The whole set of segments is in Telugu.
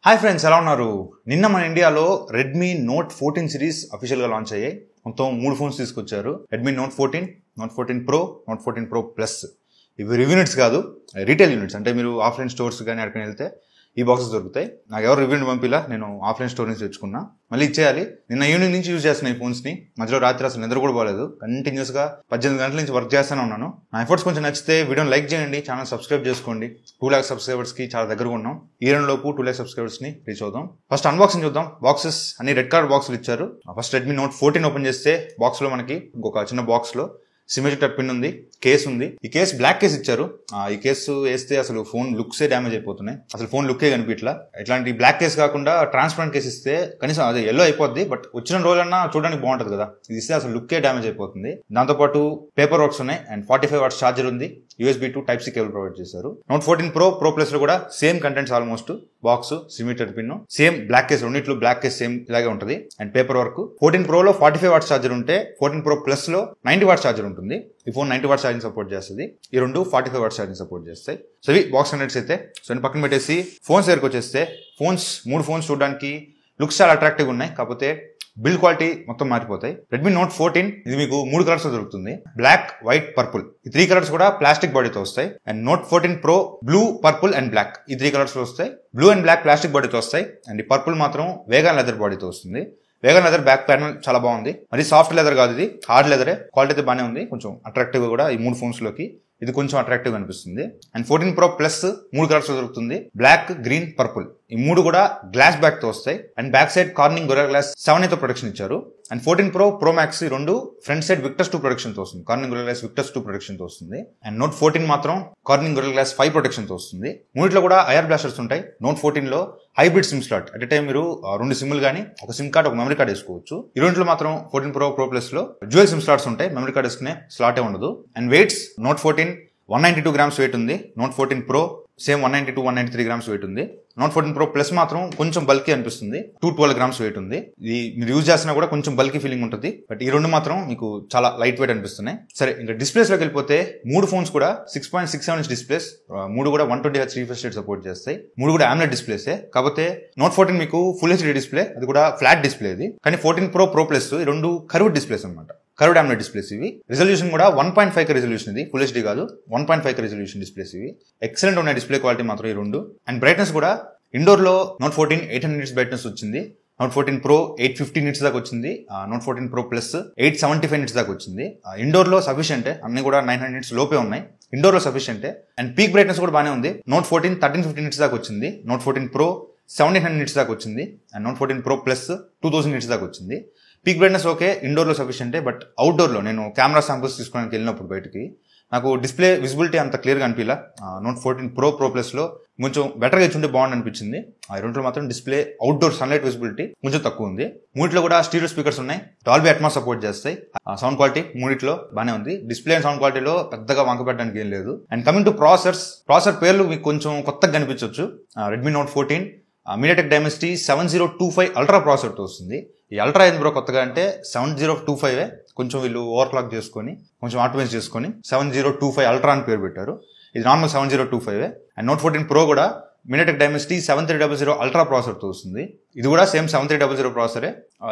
హాయ్ ఫ్రెండ్స్, ఎలా ఉన్నారు? నిన్న మన ఇండియాలో రెడ్మీ నోట్ 14 సిరీస్ అఫీషియల్గా లాంచ్ అయ్యాయి. మొత్తం 3 ఫోన్స్ తీసుకొచ్చారు. Redmi note 14, note 14 pro, note 14 pro plus. ఇవి రివ్యూ యూనిట్స్ కాదు, రీటైల్ యూనిట్స్. అంటే మీరు ఆఫ్లైన్ స్టోర్స్ కానీ ఎక్కడికి వెళ్తే ఈ బాక్సెస్ దొరుకుతాయి. నాకు ఎవరు రివ్యూ పంపిలా, నేను ఆఫ్లైన్ స్టోర్ నుంచి తెచ్చుకున్నా. మళ్ళీ ఇచ్చేయాలి. నిన్న ఈవినింగ్ నుంచి యూజ్ చేస్తున్నా ఈ ఫోన్స్ని. మధ్యలో రాత్రి అసలు నిద్ర కూడా పోలేదు. కంటిన్యూస్గా 18 గంటల నుంచి వర్క్ చేస్తూనే ఉన్నాను. నా ఎఫర్ట్స్ కొంచెం నచ్చితే వీడియోని లైక్ చేయండి, ఛానల్ సబ్స్క్రైబ్ చేసుకోండి. 2 lakhs సబ్స్క్రైబర్స్కి చాలా దగ్గరగా ఉన్నాం. ఈ లోపు 2 lakhs సబ్స్క్రైబర్స్ని రీచ్ అవుదాం. ఫస్ట్ అన్బాక్సింగ్ చూద్దాం. బాక్సెస్ అన్ని రెడ్ కలర్ బాక్సులు ఇచ్చారు. ఫస్ట్ రెడ్మీ నోట్ 14 ఓపెన్ చేస్తే బాక్స్లో మనకి ఇంకొక చిన్న బాక్స్లో సిమెట్రిక్ పిన్ ఉంది, కేస్ ఉంది. ఈ కేస్ బ్లాక్ కేస్ ఇచ్చారు. ఈ కేసు వేస్తే అసలు ఫోన్ లుక్సే డ్యామేజ్ అయిపోతున్నాయి. అసలు ఫోన్ లుక్కే కనిపించట్లా. ఇట్లాంటి బ్లాక్ కేస్ కాకుండా ట్రాన్స్పరెంట్ కేస్ ఇస్తే కనీసం అదే ఎల్లో అయిపోద్ది, బట్ వచ్చిన రోజన్నా చూడడానికి బాగుంటది కదా. ఇది ఇస్తే అసలు లుక్కే డ్యామేజ్ అయిపోతుంది. దాంతోపాటు పేపర్ వర్క్స్ ఉన్నాయి అండ్ 45 watts ఛార్జర్ ఉంది. USB to Type-C cable provide చేశారు. నోట్ 14 ప్రో, ప్రో ప్లస్ లో కూడా same contents almost. Box, symmetric pin, same black case. రెండిట్లో బ్లాక్ కేస్ సేమ్ ఇలాగే ఉంటుంది అండ్ పేపర్ వర్క్. 14 Pro లో 45 watts ఛార్జర్ ఉంటే 14 Pro ప్లస్ లో 90 watts ఛార్జర్ ఉంటుంది. ఈ ఫోన్ 90 watts ఛార్జింగ్ సపోర్ట్ చేస్తుంది. ఈ రెండు 45 watts ఛార్జింగ్ సపోర్ట్ చేస్తాయి. సో ఇవి బాక్స్ కంటెంట్స్ అయితే. సో నేను పక్కన పెట్టేసి ఫోన్స్ దగ్గరకు వచ్చేస్తే మూడు ఫోన్స్ చూడడానికి లుక్స్ చాలా అట్రాక్టివ్ ఉన్నాయి. కాకపోతే బిల్డ్ క్వాలిటీ మొత్తం మారిపోతాయి. రెడ్మీ నోట్ 14 ఇది మీకు 3 కలర్స్ లో దొరుకుతుంది. Black, white, purple. ఈ 3 కలర్స్ కూడా ప్లాస్టిక్ బాడీతో వస్తాయి. And note 14 pro blue, purple and black. ఈ 3 కలర్స్ లో వస్తాయి. బ్లూ అండ్ బ్లాక్ ప్లాస్టిక్ బాడీతో వస్తాయి. అండ్ ఈ పర్పుల్ మాత్రం వేగాన్ లెదర్ బాడీతో వస్తుంది. వేగన్ లెదర్ బ్యాక్ ప్యానల్ చాలా బాగుంది. మరి సాఫ్ట్ లెదర్ కాదు, ఇది హార్డ్ లెదరే. క్వాలిటీ అయితే బాగానే ఉంది. కొంచెం అట్రాక్టివ్ కూడా ఈ 3 ఫోన్స్ లోకి ఇది కొంచెం అట్రాక్టివ్ అనిపిస్తుంది. అండ్ 14 ప్రో ప్లస్ 3 కలర్స్ లో దొరుకుతుంది. Black, green, purple. ఈ 3 కూడా గ్లాస్ బ్యాక్ తో వస్తాయి. And back side Corning Gorilla glass 7A తో ప్రొటెక్షన్ ఇచ్చారు. అండ్ 14 ప్రో, ప్రో మ్యాక్స్ ఈ రెండు ఫ్రంట్ సైడ్ విక్టర్స్ 2 ప్రొటెక్షన్ తో వస్తుంది. కార్నింగ్ గొరిల్లా గ్లాస్ విక్టర్స్ 2 ప్రొటెక్షన్ తో వస్తుంది. అండ్ నోట్ 14 మాత్రం కార్నింగ్ గొరిల్లా గ్లాస్ 5 ప్రొటెక్షన్ తో వస్తుంది. మూడిట్లో కూడా ఐఆర్ బ్లాస్టర్స్ ఉంటాయి. నోట్ 14 లో hybrid sim slot. At time మీరు 2 సిమ్లు కానీ ఒక సిమ్ కార్డ్, ఒక మెమరీ కార్డ్ వేసుకోవచ్చు. ఈ రెండింటిలో మాత్రం 14 ప్రో, ప్రో ప్లస్ లో డ్యూయల్ సిమ్ స్లాట్స్ ఉంటాయి. మెమరీ కార్డ్ వేసుకునే స్లాటే ఉండదు. And weights note 14 192 grams weight ఉంది. Note 14 pro same 192, 193 grams weight ఉంది. నోట్ 14 ప్రో ప్లస్ మాత్రం కొంచెం బల్కీ అనిపిస్తుంది. 212 grams వెయిట్ ఉంది. ఇది మీరు యూజ్ చేసినా కూడా కొంచెం బల్కీ ఫీలింగ్ ఉంటుంది. బట్ ఈ రెండు మాత్రం మీకు చాలా లైట్ వెయిట్ అనిపిస్తున్నాయి. సరే, ఇంకా డిస్ప్లేస్ లోకి వెళ్ళిపోతే 3 ఫోన్స్ కూడా 6.67 inch డిస్ప్లేస్. 3 కూడా 120Hz రిఫ్రెష్ రేట్ సపోర్ట్ చేస్తాయి. 3 కూడా AMOLED డిస్ప్లేసే. కాకపోతే నోట్ 14 మీకు ఫుల్ HD డిస్ప్లే, అది కూడా ఫ్లాట్ డిస్ప్లే ఇది. కానీ 14 ప్రో, ప్రో ప్లస్ ఈ రెండు కర్వ్డ్ డిస్ప్లేస్ అనమాట. కర్వ్డ్ AMOLED డిస్ప్లేస్ ఇవి. రిజల్యూషన్ కూడా 1.5K రిజల్యూషన్. ఇది ఫుల్ HD కాదు, 1.5K రిజల్యూషన్ డిస్ప్లేస్ ఇవి. ఎక్సలెంట్ ఉన్నాయి డిస్ప్లే క్వాలిటీ మాత్రం ఈ రెండు. అండ్ బ్రైట్నెస్ కూడా ఇండోర్ లో నోట్ 14 800 nits బ్రైట్నెస్ వచ్చింది. నోట్ 14 ప్రో 850 nits దాకా వచ్చింది. నోట్ 14 ప్రో ప్లస్ 875 nits దాకా వచ్చింది. ఇండోర్ లో సఫిషియంటే, అన్ని కూడా 900 nits లోపే ఉన్నాయి. ఇండోర్ లో సఫిషియంటే. అండ్ పీక్ బ్రైట్నెస్ కూడా బాగానే ఉంది. నోట్ 14 1350 nits దాకా వచ్చింది. నోట్ 14 ప్రో 1700 nits దాకా వచ్చింది. And note 14 pro plus 2000 nits దాకా వచ్చింది. పీక్ బ్రైట్నెస్ ఓకే, ఇండోర్ లో సఫిషియంటే. బట్ అవుట్డోర్ లో నేను కెమెరా శాంపుల్స్ తీసుకోవడానికి వెళ్ళినప్పుడు బయటకి నాకు డిస్ప్లే విజిబిలిటీ అంత క్లియర్గా అనిపించలా. నోట్ 14 ప్రో, ప్రో ప్లస్ లో కొంచెం బెటర్గా ఇచ్చుంటే బాగుంది అనిపించింది. ఈ రెండులో మాత్రం డిస్ప్లే అవుట్డోర్ సన్లైట్ విజిబిలిటీ కొంచెం తక్కువ ఉంది. మూడిట్లో కూడా స్టీరియో స్పీకర్స్ ఉన్నాయి. డాల్బీ అట్మాస్ సపోర్ట్ చేస్తాయి. సౌండ్ క్వాలిటీ మూడిట్లో బాగానే ఉంది. డిస్ప్లే అండ్ సౌండ్ క్వాలిటీలో పెద్దగా వంక పెట్టడానికి ఏం లేదు. అండ్ కమింగ్ టు ప్రాసెసర్ పేర్లు మీకు కొంచెం కొత్తగా కనిపించవచ్చు. Redmi note 14 MediaTek Dimensity 7025 ultra processor తో వస్తుంది. ఈ అల్ట్రా ఎందుకు కొత్తగా అంటే 7025 కొంచెం వీళ్ళు ఓవర్ క్లాక్ చేసుకొని కొంచెం ఆప్టిమైజ్ చేసుకొని 7025 అల్ట్రా అని పేరు పెట్టారు. ఇది నార్మల్ 7025. అండ్ నోట్ 14 ప్రో కూడా మీడియాటెక్ డైమెన్సిటీ 7300 అల్ట్రా ప్రాసెసర్ తో వస్తుంది. ఇది కూడా సేమ్ 7300 ప్రాసెసరే,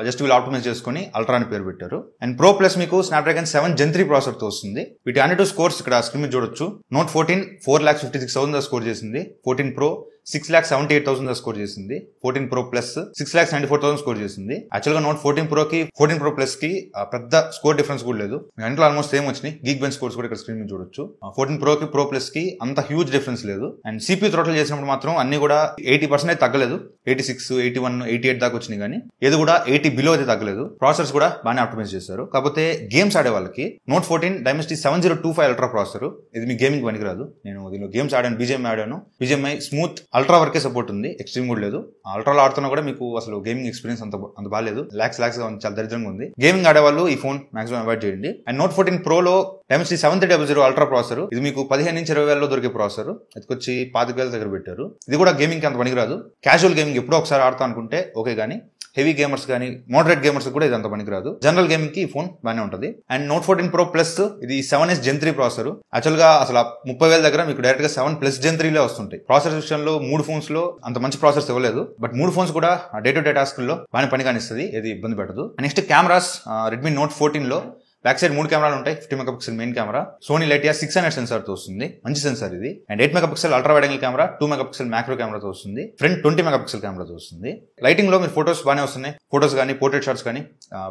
జస్ట్ వీళ్ళు ఆప్టిమైజ్ చేసుకొని అల్ట్రా అని పేరు పెట్టారు. అండ్ ప్రో ప్లస్ మీకు స్నాప్డ్రాగన్ 7 Gen 3 ప్రాసెసర్ తో వస్తుంది. వీటి అన్ని స్కోర్స్ ఇక్కడ స్క్రీన్ మీద చూడొచ్చు. నోట్ 14 4,56,000 స్కోర్ చేసింది. 14 ప్రో 6,78,000 స్కోర్ చేసింది. 14 ప్రో ప్లస్ 6,94,000 స్కోర్ చేసింది. యాక్చువల్ గా నోట్ 14 ప్రో కి 14 ప్రో ప్లస్ కి పెద్ద స్కోర్ డిఫరెన్స్ కూడా లేదు. ఇంట్లో ఆల్మోస్ట్ సేమ్ వచ్చినాయి. గీక్ బెంచ్ స్కోర్స్ కూడా ఇక్కడ స్క్రీన్ మీద చూడొచ్చు. 14 ప్రో కి, ప్రో ప్లస్ కి అంత హ్యూజ్ డిఫరెన్స్ లేదు. అండ్ CPU థ్రోటిల్ చేసినప్పుడు మాత్రం అన్ని కూడా 80% తగ్గలేదు. 86, 81, 88 దాకా వచ్చినాయి. కానీ ఏది కూడా 80 బిలో అయితే తగ్గలేదు. ప్రాసెసర్స్ కూడా బాగానే ఆప్టిమైజ్ చేశారు. కాకపోతే గేమ్స్ ఆడే వాళ్ళకి నోట్ 14 డైమెన్సిటీ 7025 అల్ట్రా ప్రాసెసర్. ఇది మీ గేమింగ్ పనికిరాదు. నేను దీనిలో గేమ్స్ ఆడాను, BGMI ఆడాను. BGMI స్మూత్ అల్ట్రా వరకే సపోర్ట్ ఉంది, ఎక్స్ట్రీమ్ కూడా లేదు. అల్ట్రాలో ఆడుతున్నా కూడా మీకు అసలు గేమింగ్ ఎక్స్పీరియన్స్ అంత బాగాలేదు. లాక్స్ చాలా దరిద్రంగా ఉంది. గేమింగ్ ఆడేవాళ్ళు ఈ ఫోన్ మాక్సిమం అవాయిడ్ చేయండి. And note 14 ప్రోలో Dimensity 7300 ultra processor. ఇది మీకు 15 నుంచి 20 వేలలో దొరికే ప్రాసెసర్. అదికొచ్చి 25,000 దగ్గర పెట్టారు. ఇది కూడా గేమింగ్ కి అంత పనికిరాదు. క్యాజువల్ గేమింగ్ ఎప్పుడో ఒకసారి ఆడతా అనుకుంటే ఓకే, కానీ హెవీ గేమర్స్ కానీ మోడరేట్ గేమర్స్ కూడా ఇది అంత పనికిరాదు. జనరల్ గేమింగ్ కి ఈ ఫోన్ బాగానే ఉంటుంది. అండ్ Note 14 Pro Plus ఇది 7S Gen 3 ప్రాసెసర్. యాక్చువల్ గా అసలు 30,000 దగ్గర మీకు డైరెక్ట్ గా 7 Plus Gen 3 లే వస్తుంటాయి. ప్రాసెసర్ విషయంలో 3 ఫోన్స్ లో అంత మంచి ప్రాసెసర్స్ ఇవ్వలేదు, బట్ 3 ఫోన్స్ కూడా డే టు డే టాస్క్ లో బాగానే పని కానిస్తుంది, ఏది ఇబ్బంది పెట్టదు. నెక్స్ట్ కెమెరాస్, Redmi Note 14 లో బ్యాక్ సైడ్ 3 కెమెరాలు ఉంటాయి. 50 megapixel main camera, Sony Lytia 600 sensor తో వస్తుంది, మంచి సెన్సార్ ఇది. And 8 megapixel ultra wide angle camera, 2 megapixel macro కెమెరాతో వస్తుంది. ఫ్రంట్ 20 మెగాపిక్సెల్ కెమెరాతో వస్తుంది. లైటింగ్ లో మీరు ఫోటోస్ బాగానే వస్తున్నాయి, ఫోటోస్ కానీ పోర్ట్రేట్ షాట్స్ కానీ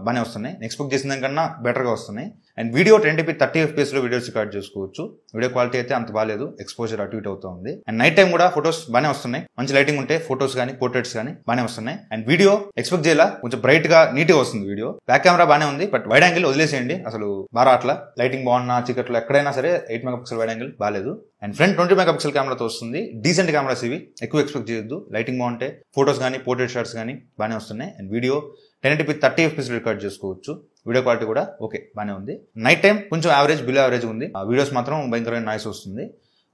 బాగానే వస్తున్నాయి. ఎక్స్పెక్ట్ చేసిన దానికన్నా బెటర్ గా వస్తున్నాయి. అండ్ వీడియో 1080p 30 FPS లో వీడియోస్ రికార్డ్ చేసుకోవచ్చు. వీడియో క్వాలిటీ అయితే అంత బాగాలేదు, ఎక్స్పోజర్ అటు ఇటు అవుతా ఉంది. అండ్ నైట్ టైం కూడా ఫోటోస్ బాగానే వస్తున్నాయి, మంచి లైటింగ్ ఉంటే ఫోటోస్ కానీ పోర్ట్రేట్స్ కానీ బాగానే వస్తున్నాయి. అండ్ వీడియో ఎక్స్పెక్ట్ చేయాల కొంచెం బ్రైట్ గా నీట్ గా వస్తుంది వీడియో. బ్యాక్ కెమెరా బాగానే ఉంది, బట్ వైడ్ యాంగిల్ వదిలేసేయండి, అసలు బాగా అట్లా లైటింగ్ బాగున్నా చీకట్లో ఎక్కడైనా సరే 8 మెగాపిక్సెల్ వైడ్ యాంగిల్ బాగాలేదు. అండ్ ఫ్రంట్ 20 మెగాపిక్సెల్ కెమెరాతో వస్తుంది. డీసెంట్ కెమెరాస్ ఇవి, ఎక్కువ ఎక్స్పెక్ట్ చేయొద్దు. లైటింగ్ బాగుంటే ఫోటోస్ కానీ పోర్ట్రేట్ షాట్స్ కానీ బాగానే వస్తున్నాయి. And video 1080p 30 FPS record చేసుకోవచ్చు. వీడియో క్వాలిటీ కూడా ఓకే బాగానే ఉంది. నైట్ టైం కొంచెం యావరేజ్ బిలో యావరేజ్ ఉంది. వీడియోస్ మాత్రం భయంకరమైన నాయిస్ వస్తుంది.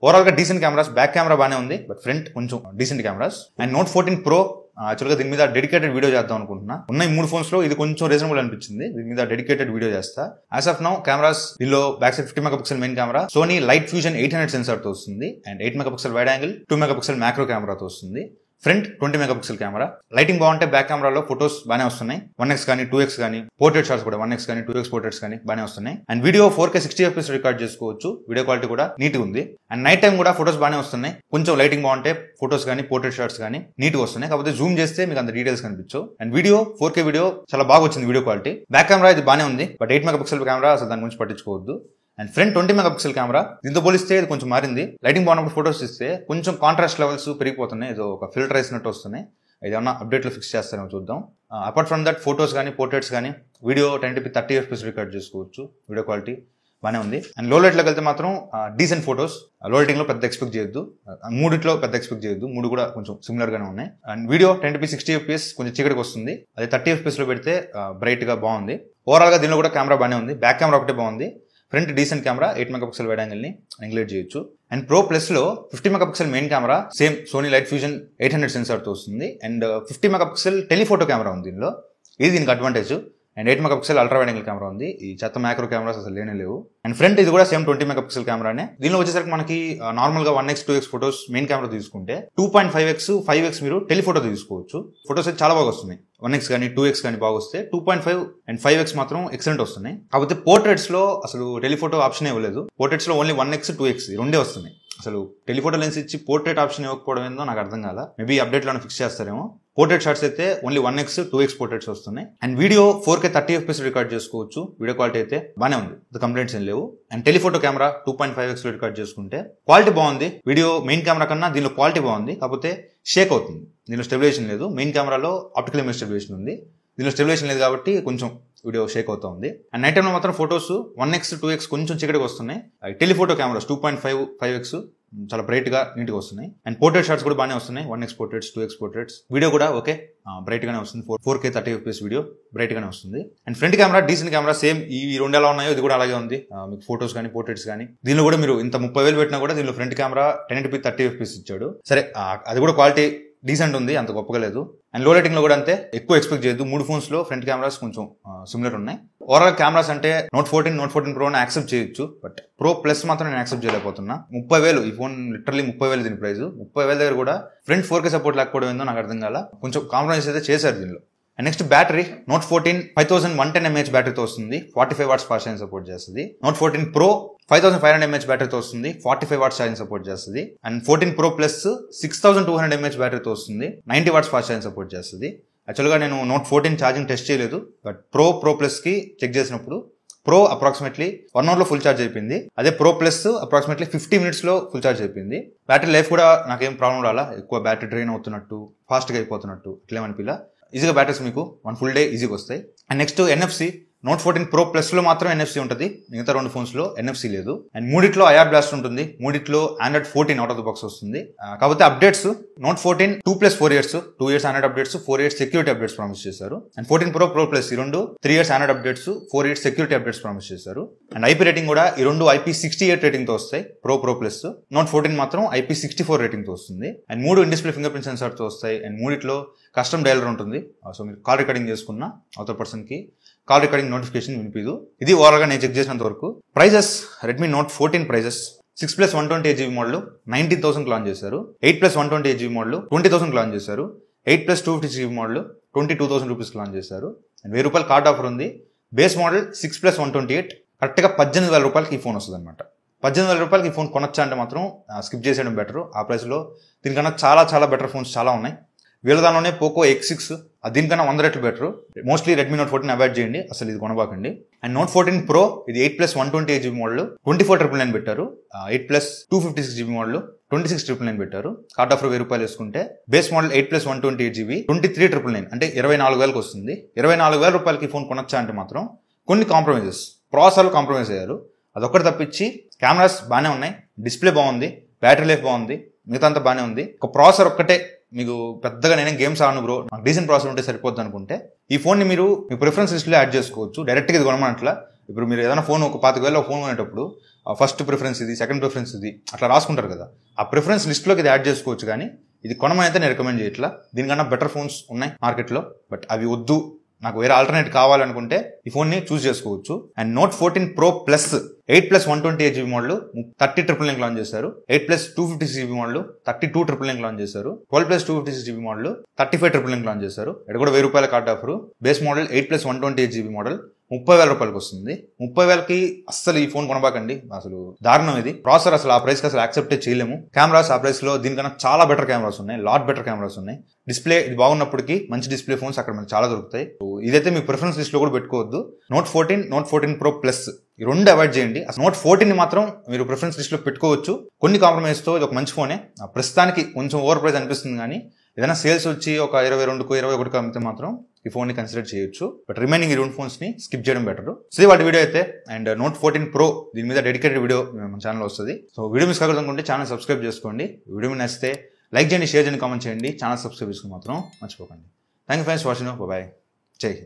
ఓవరాల్ గా డీసెంట్ కెమెరాస్. బ్యాక్ కెమెరా బాగానే ఉంది, బట్ ఫ్రంట్ కొంచెం decent cameras. And Note 14 Pro actual గా దీని మీద డెడికేటెడ్ వీడియో చేద్దాం అనుకుంటున్నా. ఉన్న ఈ 3 ఫోన్స్ లో ఇది కొంచెం రీజనబుల్ అనిపించింది, దీని మీద డెడికేటెడ్ వీడియో చేస్తా. యాజ్ ఆఫ్ నౌ కెమెరాస్ దీనిలో back side 50 megapixel main camera, Sony light fusion 800 sensor తో వస్తుంది. And 8 megapixel wide angle, 2 megapixel macro కెమెరాతో వస్తుంది. Front 20 megapixel camera. లైటింగ్ బాగుంటే బ్యాక్ కెమెరాలో ఫోటోస్ బాగానే వస్తున్నాయి. 1x కానీ 2x కానీ పోర్ట్రేట్ షాట్స్ కూడా 1x కానీ 2x పోర్ట్రేట్స్ కానీ బాగానే వస్తున్నాయి. And video 4K 60 FPS record చేసుకోవచ్చు. వీడియో క్వాలిటీ కూడా నీట్ గా ఉంది. అండ్ నైట్ టైం కూడా ఫోటోస్ బాగానే వస్తున్నాయి. కొంచెం లైటింగ్ బాగుంటే ఫోటోస్ కానీ పోర్ట్రేట్ షాట్స్ కానీ నీట్ గా వస్తున్నాయి. కాకపోతే జూమ్ చేస్తే మీకు అంత డీటెయిల్స్ కనిపించవు. అండ్ వీడియో 4K వీడియో చాలా బాగా వచ్చింది వీడియో క్వాలిటీ. బ్యాక్ కెమెరా ఇది బాగానే ఉంది, బట్ 8 మెగాపిక్సెల్ కెమెరా అసలు దాని గురించి పట్టించుకోవద్దు. అండ్ ఫ్రంట్ 20 మెగాపిక్సెల్ కెమెరా, దీంతో పోలిస్తే ఇది కొంచెం మారింది. లైటింగ్ బాగున్నప్పుడు ఫోటోస్ ఇస్తే కొంచెం కాంట్రాస్ట్ లెవెల్స్ పెరిగిపోతున్నాయి, ఏదో ఒక ఫిల్టర్ వేసినట్టు వస్తున్నాయి. ఏదన్నా అప్డేట్ లో ఫిక్స్ చేస్తారేమో చూద్దాం. అపార్ట్ ఫ్రమ్ దట్ ఫోటోస్ కానీ పోర్ట్రేట్స్ కానీ వీడియో 1080p 30 FPS రికార్డ్ చేసుకోవచ్చు. వీడియో క్వాలిటీ బాగానే ఉంది. అండ్ లో లైట్ లోకి వెళ్తే మాత్రం డీసెంట్ ఫోటోస్. లో లైటింగ్ లో పెద్ద ఎక్స్పెక్ట్ చేయొద్దు, మూడిట్లో పెద్ద ఎక్స్పెక్ట్ చేయొద్దు, 3 కూడా కొంచెం సిమిలర్ గానే ఉన్నాయి. అండ్ వీడియో 1080p 60 FPS కొంచెం చీకటికి వస్తుంది, అదే 30 FPS లో పెడితే బ్రైట్ గా బాగుంది. ఓవరాల్ గా దీనిలో కూడా కెమెరా బాగానే ఉంది. బ్యాక్ కెమెరా ఒకటే బాగుంది. Front decent camera, 8 megapixel wide angle ని ఎంగేజ్ చేయొచ్చు. అండ్ Pro Plus లో 50 megapixel main camera, same Sony light fusion 800 sensor తో వస్తుంది. అండ్ 50 మెగాపిక్సెల్ టెలిఫోటో కెమెరా ఉంది దీనిలో, ఇది దీనికి advantage. And 8 megapixel ultra wide angle camera ఉంది. ఈ చెత్త మ్యాక్రో కెమెరాస్ అసలు లేనే లేవు. అండ్ ఫ్రంట్ ఇది కూడా సేమ్ 20 మెగాపిక్సెల్ కెమెరానే. దీనిలో వచ్చేసరికి మనకి నార్మల్ గా 1x 2x photos main camera తీసుకుంటే 2.5x 5x మీరు టెలిఫోటో తీసుకోవచ్చు. ఫోటోస్ అయితే చాలా బాగా వస్తున్నాయి. 1x కానీ 2x కానీ బాగా వస్తే 2.5 అండ్ 5x మాత్రం ఎక్సలెంట్ వస్తున్నాయి. కాకపోతే పోర్ట్రేట్స్ లో అసలు టెలిఫోటో ఆప్షన్ ఇవ్వలేదు. పోర్ట్రేట్స్ లో ఓన్లీ 1x 2x రెండే వస్తున్నాయి. అసలు టెలిఫోటో లెన్స్ ఇచ్చి పోర్ట్రేట్ ఆప్షన్ ఇవ్వకపోవడం ఏందో నాకు అర్థం కాల. మేబీ అప్డేట్ లోనే ఫిక్స్ చేస్తారేమో. పోర్ట్రేట్ షాట్స్ అయితే ఓన్లీ 1x 2x పోర్ట్రేట్స్ వస్తున్నాయి. And video 4K 30 FPS record చేసుకోవచ్చు. వీడియో క్వాలిటీ అయితే బాగానే ఉంది, కంప్లైంట్స్ ఏం లేవు. అండ్ టెలిఫోటో కెమెరా 2.5x లో రికార్డ్ చేసుకుంటే క్వాలిటీ బాగుంది. వీడియో మెయిన్ కెమెరా కన్నా దీనిలో క్వాలిటీ బాగుంది, కాకపోతే షేక్ అవుతుంది. దీనిలో స్టెబిలైజేషన్ లేదు. మెయిన్ కెమెరాలో ఆప్టికల్ ఇమేజ్ స్టెబిలైజేషన్ ఉంది, దీనిలో స్టెబిలైజేషన్ లేదు కాబట్టి కొంచెం వీడియో షేక్ అవుతా ఉంది. అండ్ నైట్ టైంలో మాత్రం ఫోటోస్ 1x 2x కొంచెం చీకటిగా వస్తున్నాయి. టెలిఫోటో కెమెరాస్ 2.5 5x చాలా బ్రైట్ గా నీట్ గా వస్తున్నాయి. అండ్ పోర్ట్రేట్ షాట్స్ కూడా బాగానే వస్తున్నాయి. 1x portraits 2x portraits video కూడా ఓకే బ్రైట్ గానే వస్తుంది. 4K 30 FPS వీడియో బ్రైట్ గానే వస్తుంది. And front camera decent camera, same ఈ 2 ఎలా ఉన్నాయో ఇది కూడా అలాగే ఉంది. మీకు ఫోటోస్ కానీ పోర్ట్రేట్స్ కానీ దీనిలో కూడా మీరు ఇంత 30,000 పెట్టినా కూడా దీనిలో ఫ్రంట్ కెమెరా 1080p 30 FPS ఇచ్చాడు. సరే అది కూడా క్వాలిటీ డీసెంట్ ఉంది, అంత గొప్పగా లేదు. అండ్ లో లైటింగ్ లో కూడా అంతే ఎక్కువ ఎక్స్పెక్ట్ చేయొద్దు. 3 ఫోన్స్ లో ఫ్రంట్ కెమెరాస్ కొంచెం సిమిలర్ ఉన్నాయి. ఓవరాల్ కెమెరాస్ అంటే Note 14 Pro యాక్సెప్ట్ చేయొచ్చు, బట్ Pro Plus మాత్రం నేను యాక్సెప్ట్ చేయలేకపోతున్నా. 30,000 ఈ ఫోన్ లిటరల్లీ 30,000 దీని ప్రైస్. 30,000 దగ్గర కూడా ఫ్రంట్ 4K సపోర్ట్ లేకపోవడం ఏందో నాకు అర్థం కాల. కొంచెం కాంప్రమైజ్ అయితే చేశారు దీనిలో. And next battery, Note 14 5110 mAh బ్యాటరీతో వస్తుంది, 45 watts ఫాస్ట్ ఛార్జింగ్ సపోర్ట్ చేస్తుంది. Note 14 Pro 5500 mAh బ్యాటరీతో వస్తుంది, 45 watts ఛార్జింగ్ సపోర్ట్ చేస్తుంది. అండ్ 14 Pro Plus 6200 mAh బ్యాటరీతో వస్తుంది, 90 watts ఫాస్ట్ ఛార్జింగ్ సపోర్ట్ చేస్తుంది. యాక్చువల్గా నేను Note 14 ఛార్జింగ్ టెస్ట్ చేయలేదు, బట్ Pro Plus కి చెక్ చేసినప్పుడు Pro అప్రాక్సిమేట్లీ 1 hour లో ఫుల్ ఛార్జ్ అయిపోయింది. అదే Pro Plus అప్రాక్సిమేట్లీ 50 minutes లో ఫుల్ ఛార్జ్ అయిపోయింది. బ్యాటరీ లైఫ్ కూడా నాకేం ప్రాబ్లం రాలా, ఎక్కువ బ్యాటరీ డ్రైన్ అవుతున్నట్టు ఫాస్ట్ గా అయిపోతున్నట్టు ఇట్లేమనిపిలా. ఈజీగా బ్యాటరీస్ మీకు 1 full day ఈజీగా వస్తాయి. And next NFC, note 14 pro plus లో మాత్రం NFC ఉంటుంది, మిగతా 2 ఫోన్స్ లో NFC లేదు. అండ్ మూడిట్లో IR బ్లాస్ట్ ఉంటుంది, మూడిట్లో Android 14 out of the box వస్తుంది. కాకపోతే updates note 14 2+4 years, 2 years Android updates, 4 years security updates promise చేశారు. అండ్ 14 ప్రో ప్లస్ ఈ రెండు 3 years Android updates, 4 years security updates promise చేశారు. అండ్ IP రేటింగ్ కూడా ఈ రెండు IP68 రేటింగ్ తో వస్తాయి ప్రో ప్లస్. నోట్ 14 మాత్రం IP64 రేటింగ్ తో వస్తుంది. And 3 in display finger print censor తో వస్తాయి. అండ్ మూడిట్లో కస్టమ్ డైలర్ ఉంటుంది, సో మీరు కాల్ రికార్డింగ్ చేసుకున్న అవతల పర్సన్ కి కాల్ రికార్డింగ్ నోటిఫికేషన్ వినిపిదు. ఇది ఓవరాల్ గా నేను చెక్ చేసినంత వరకు. Prices Redmi note 14 prices 6+128GB model 19,000 launch చేశారు. 8+128GB మోడల్ 20,000 లాంచ్ చేశారు. 8+256GB మోడల్ 22,000 రూపీస్ లాంచ్ చేశారు. అండ్ ₹1000 కార్డ్ ఆఫర్ ఉంది. బేస్ మోడల్ 6+128 కరెక్ట్ గా ₹18,000 ఈ ఫోన్ వస్తుంది అనమాట. ₹18,000 ఈ ఫోన్ కొనొచ్చా అంటే మాత్రం స్కిప్ చేసేయడం బెటర్. ఆ ప్రైస్ లో దీనికన్నా చాలా చాలా బెటర్ ఫోన్స్ చాలా ఉన్నాయి. వీళ్ళ దానిలోనే పోకో X6 దీనికన్నా 100 రెట్లు better. Mostly Redmi note 14 avoid చేయండి, అసలు ఇది కొనబాకండి. అండ్ నోట్ 14 ప్రో ఇది 8+128GB మోడల్ 24,999 పెట్టారు. 8+256GB మోడల్ 26,999 పెట్టారు. కార్డ్ ఆఫర్ ₹1000 వేసుకుంటే బేస్ మోడల్ 8+128GB 23,999 అంటే ₹24,000 వస్తుంది. ₹24,000 ఈ ఫోన్ కొనొచ్చా అంటే మాత్రం కొన్ని కాంప్రమైజెస్, ప్రాసెసర్ కాంప్రమైజ్ అయ్యారు, అదొక్కటి తప్పించి కెమెరాస్ బాగానే ఉన్నాయి, డిస్ప్లే బాగుంది, బ్యాటరీ లైఫ్ బాగుంది, మిగతా అంతా బాగానే ఉంది. ఒక ప్రాసెసర్ ఒక్కటే మీకు పెద్దగా నేనే గేమ్స్ ఆడను బ్రో, నాకు డీసెంట్ ప్రాసెసర్ ఉంటే సరిపోద్ది అనుకుంటే ఈ ఫోన్ ని మీరు మీ ప్రిఫరెన్స్ లిస్ట్ లో యాడ్ చేసుకోవచ్చు. డైరెక్ట్ గా ఇది కొనమనట్లా. ఇప్పుడు మీరు ఏదైనా ఫోన్ ఒక 25,000 ఫోన్ కొనేటప్పుడు ఫస్ట్ ప్రిఫరెన్స్ ఇది, సెకండ్ ప్రిఫరెన్స్ ఇది అట్లా రాసుకుంటారు కదా, ఆ ప్రిఫరెన్స్ లిస్ట్ లోకి ఇది యాడ్ చేసుకోవచ్చు. కానీ ఇది కొనమని అయితే నేను రికమెండ్ చేయట్లా. దీనికన్నా బెటర్ ఫోన్స్ ఉన్నాయి మార్కెట్ లో, బట్ అవి వద్దు, నాకు వేరే ఆల్టర్నేట్ కావాలనుకుంటే ఈ ఫోన్ ని చూస్ చేసుకోవచ్చు. And note 14 pro plus 8+128GB model 30,999 launch చేశారు. 8+256GB మోడల్ 32,999 లాంచ్ చేశారు. 12+256GB మోడల్ 35,999 లాంచ్ చేశారు. ఇక్కడ కూడా ₹1000 card offer. Base model 8+128GB model ₹30,000 వస్తుంది. 30,000కి అస్సలు ఈ ఫోన్ కొనబాకండి, అసలు దారుణం ఇది. ప్రాసెసర్ అసలు ఆ ప్రైస్ కి అసలు యాక్సెప్ట్ చేయలేము. కెమెరాస్ ఆ ప్రైస్ లో దీనికన్నా చాలా బెటర్ కెమెరాస్ ఉన్నాయి, లాట్ బెటర్ కెమెరాస్ ఉన్నాయి. డిస్ప్లే ఇది బాగున్నప్పటికీ మంచి డిస్ప్లే ఫోన్స్ అక్కడ మనకి చాలా దొరుకుతాయి. ఇదైతే మీ ప్రిఫరెన్స్ లిస్ట్ లో కూడా పెట్టుకోవద్దు. నోట్ 14 ప్రో ప్లస్ ఈ రెండు అవాయిడ్ చేయండి. అసలు నోట్ 14 ని మాత్రం మీరు ప్రిఫరెన్స్ లిస్ట్ లో పెట్టుకోవచ్చు. కొన్ని కాంప్రమైజ్ తో ఇది ఒక మంచి ఫోనే. ప్రస్తుతానికి కొంచెం ఓవర్ ప్రైస్ అనిపిస్తుంది, కానీ ఏదైనా సేల్స్ వచ్చి ఒక 22కు 21కు అమ్మితే మాత్రం ఈ ఫోన్ ని కన్సిడర్ చేయొచ్చు. బట్ రిమైనింగ్ ఈ 2 ఫోన్స్ ని స్కిప్ చేయడం బెటర్. సో వాటి వీడియో అయితే. అండ్ నోట్ 14 ప్రో దీని మీద డెడికేటెడ్ వీడియో మన ఛానల్ వస్తుంది. సో వీడియో మిస్ కాకూడదు అనుకుంటే ఛానల్ సబ్స్క్రైబ్ చేసుకోండి. వీడియో మీద నచ్చితే లైక్ చేయండి, షేర్ చేయండి, కామెంట్ చేయండి. ఛానల్ సబ్స్క్రైబ్ చేసుకుని మాత్రం మర్చిపోకండి. Thank you friends watching. Bye, జై హింద్.